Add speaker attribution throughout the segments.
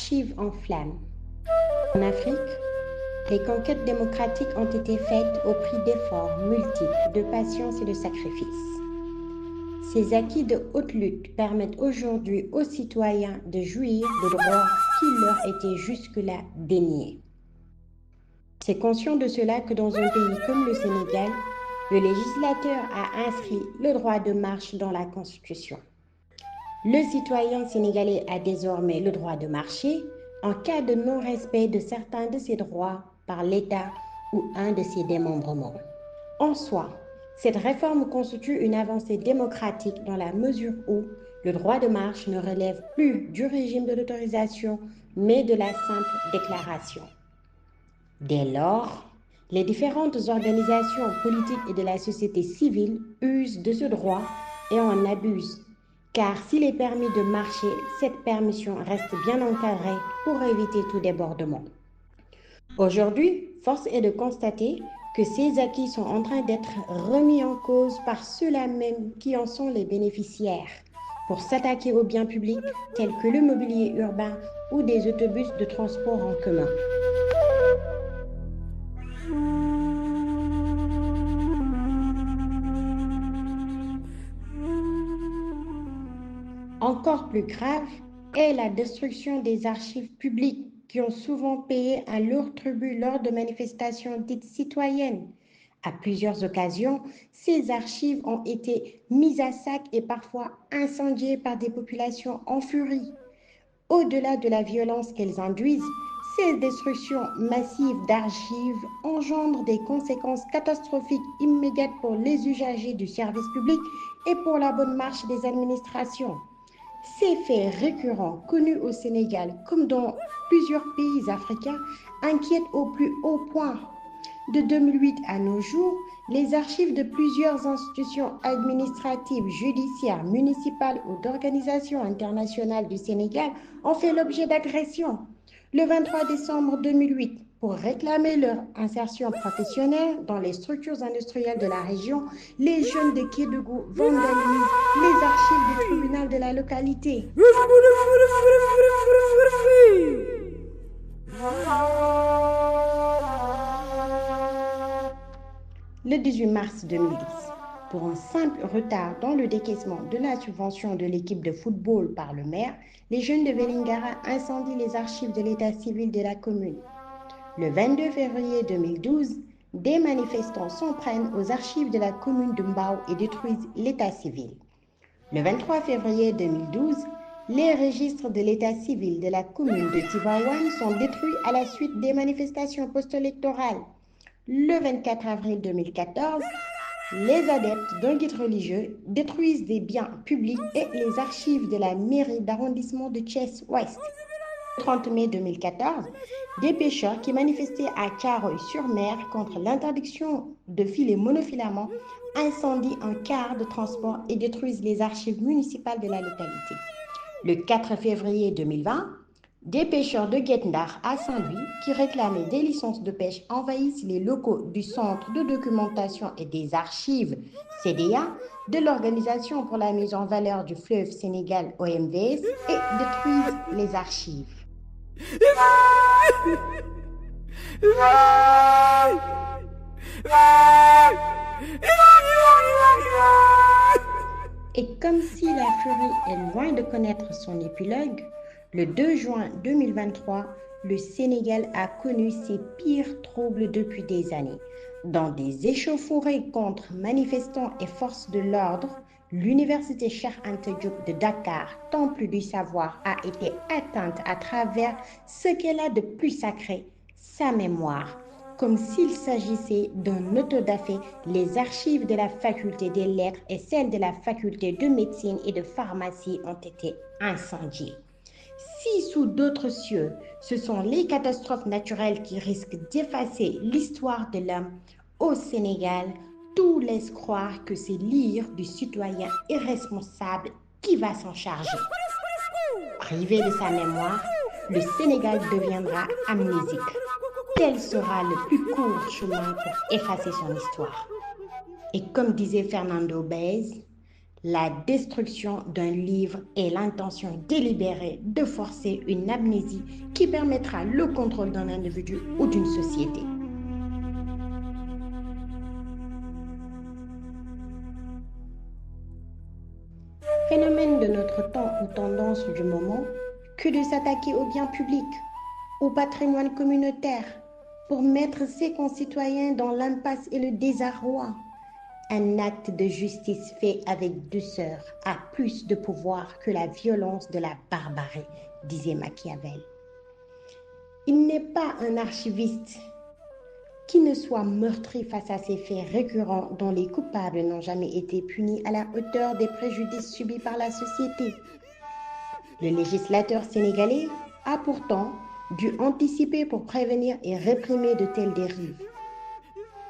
Speaker 1: archives en flammes. En Afrique, les conquêtes démocratiques ont été faites au prix d'efforts multiples, de patience et de sacrifices. Ces acquis de haute lutte permettent aujourd'hui aux citoyens de jouir de droits qui leur étaient jusque-là déniés. C'est conscient de cela que dans un pays comme le Sénégal, le législateur a inscrit le droit de marche dans la Constitution. Le citoyen sénégalais a désormais le droit de marcher en cas de non-respect de certains de ses droits par l'État ou un de ses démembrements. En soi, cette réforme constitue une avancée démocratique dans la mesure où le droit de marche ne relève plus du régime de l'autorisation, mais de la simple déclaration. Dès lors, les différentes organisations politiques et de la société civile usent de ce droit et en abusent, car s'il est permis de marcher, cette permission reste bien encadrée pour éviter tout débordement. Aujourd'hui, force est de constater que ces acquis sont en train d'être remis en cause par ceux-là même qui en sont les bénéficiaires pour s'attaquer aux biens publics tels que le mobilier urbain ou des autobus de transport en commun. Encore plus grave est la destruction des archives publiques qui ont souvent payé un lourd tribut lors de manifestations dites citoyennes. À plusieurs occasions, ces archives ont été mises à sac et parfois incendiées par des populations en furie. Au-delà de la violence qu'elles induisent, ces destructions massives d'archives engendrent des conséquences catastrophiques immédiates pour les usagers du service public et pour la bonne marche des administrations. Ces faits récurrents, connus au Sénégal comme dans plusieurs pays africains, inquiètent au plus haut point. De 2008 à nos jours, les archives de plusieurs institutions administratives, judiciaires, municipales ou d'organisations internationales du Sénégal ont fait l'objet d'agressions. Le 23 décembre 2008, pour réclamer leur insertion professionnelle dans les structures industrielles de la région, les jeunes de Kédougou vandalisent les archives du tribunal de la localité. Le 18 mars 2010, pour un simple retard dans le décaissement de la subvention de l'équipe de football par le maire, les jeunes de Vélingara incendient les archives de l'état civil de la commune. Le 22 février 2012, des manifestants s'en prennent aux archives de la commune de Mbao et détruisent l'état civil. Le 23 février 2012, les registres de l'état civil de la commune de Tivaouane sont détruits à la suite des manifestations post-électorales. Le 24 avril 2014, les adeptes d'un guide religieux détruisent des biens publics et les archives de la mairie d'arrondissement de Thiès-Ouest. Le 30 mai 2014, des pêcheurs qui manifestaient à Thiaroye-sur-Mer contre l'interdiction de filets monofilaments incendient un car de transport et détruisent les archives municipales de la localité. Le 4 février 2020, des pêcheurs de Guet-Ndar à Saint-Louis qui réclamaient des licences de pêche envahissent les locaux du Centre de documentation et des archives CDA de l'Organisation pour la mise en valeur du fleuve Sénégal OMVS et détruisent les archives. Et comme si la furie est loin de connaître son épilogue, le 2 juin 2023, le Sénégal a connu ses pires troubles depuis des années. Dans des échauffourées contre manifestants et forces de l'ordre, l'université Cheikh Anta Diop de Dakar, temple du savoir, a été atteinte à travers ce qu'elle a de plus sacré, sa mémoire. Comme s'il s'agissait d'un autodafé, les archives de la faculté des lettres et celles de la faculté de médecine et de pharmacie ont été incendiées. Si sous d'autres cieux, ce sont les catastrophes naturelles qui risquent d'effacer l'histoire de l'homme, au Sénégal, tout laisse croire que c'est l'ire du citoyen irresponsable qui va s'en charger. Privé de sa mémoire, le Sénégal deviendra amnésique. Tel sera le plus court chemin pour effacer son histoire. Et comme disait Fernando Baez, La destruction d'un livre est l'intention délibérée de forcer une amnésie qui permettra le contrôle d'un individu ou d'une société. Phénomène de notre temps ou tendance du moment que de s'attaquer aux biens publics, au patrimoine communautaire, pour mettre ses concitoyens dans l'impasse et le désarroi. Un acte de justice fait avec douceur a plus de pouvoir que la violence de la barbarie, disait Machiavel. Il n'est pas un archiviste qui ne soit meurtri face à ces faits récurrents dont les coupables n'ont jamais été punis à la hauteur des préjudices subis par la société. Le législateur sénégalais a pourtant dû anticiper pour prévenir et réprimer de telles dérives.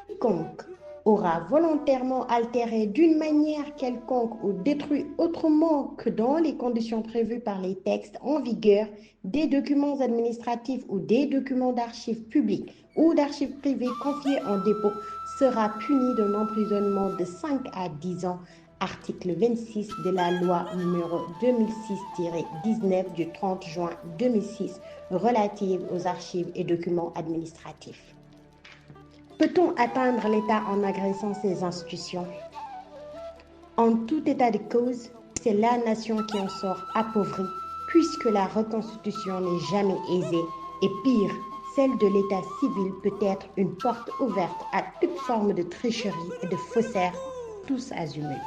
Speaker 1: Quiconque aura volontairement altéré d'une manière quelconque ou détruit autrement que dans les conditions prévues par les textes en vigueur des documents administratifs ou des documents d'archives publiques ou d'archives privées confiés en dépôt sera puni d'un emprisonnement de 5 à 10 ans, article 26 de la loi numéro 2006-19 du 30 juin 2006 relative aux archives et documents administratifs. Peut-on atteindre l'État en agressant ses institutions? En tout état de cause, c'est la nation qui en sort appauvrie, puisque la reconstitution n'est jamais aisée, et pire, celle de l'État civil peut être une porte ouverte à toute forme de tricherie et de faussaires, tous azimuts.